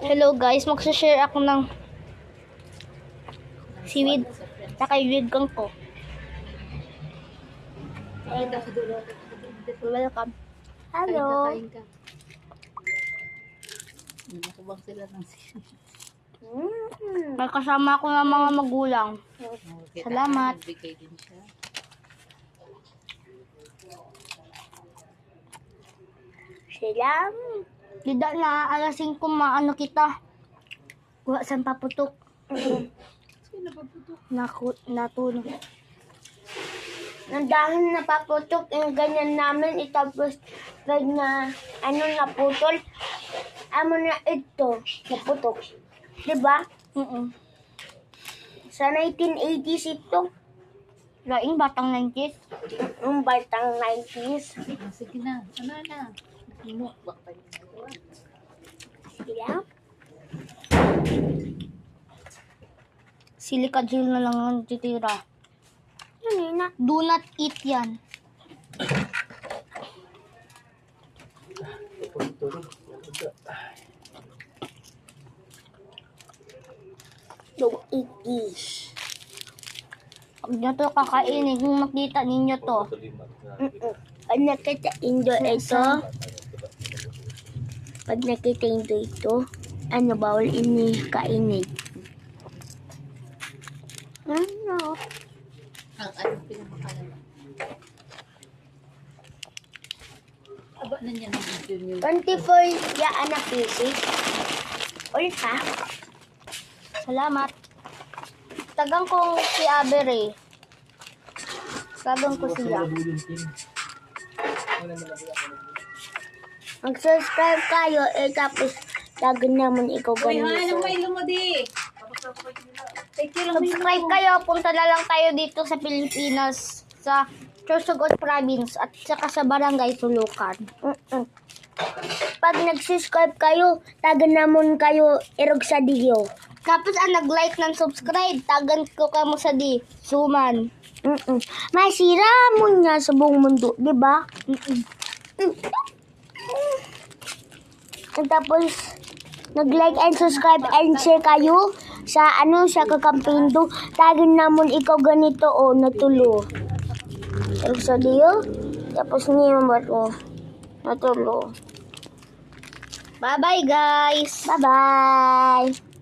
Hello guys, magsashare ako ng seaweed na kaibigan ko. Welcome. Hello. Kain ka. Nakubang sila ng seaweed. May kasama ako ng mga magulang. Salamat. Nagbigay din siya. Sila. Dida na alasing ko maano kita. Kuha sa paputok. Sino ba puto? Natunog. Dahil napaputok yung ganyan namin, itapos ganyan, naputol. Amo na ito, naputok. Diba? Sa 1980s ito. Laing batang 90s. Yung batang 90s. Sige na. Ano na? Mo, baka yun. Sila. Silica gel na lang ang titira. Ano na? Do not eat yan. Don't eat this. Pag nyo to kakainin, kung makita ninyo to. Pag nakita indo ito, bawal ini kainin. Ano? Ang ano pinamakalala. Aba na niya ng video niyo. 24 yaan na pisik. Ulit ha? Salamat. Tagang ko si Abere. Tagang ko siya. Mag-subscribe kayo, tapos tagan naman ikaw Uy, ganito. ano may lumodi? Subscribe kayo, punta na lang tayo dito sa Pilipinas, sa Sorsogon Province at saka sa Barangay Sulukan. Pag nag-subscribe kayo, tagan naman kayo irog sa diyo. Tapos ang nag-like ng subscribe, tagan ko kamo sa di, suman. Masira mo niya sa buong mundo, di ba? Tapos, nag-like and subscribe and share kayo sa sa kakampindo. Tagin namon ikaw ganito natulo. Irog sa diyo, tapos niyo ba to? Natulo. Bye-bye guys! Bye-bye!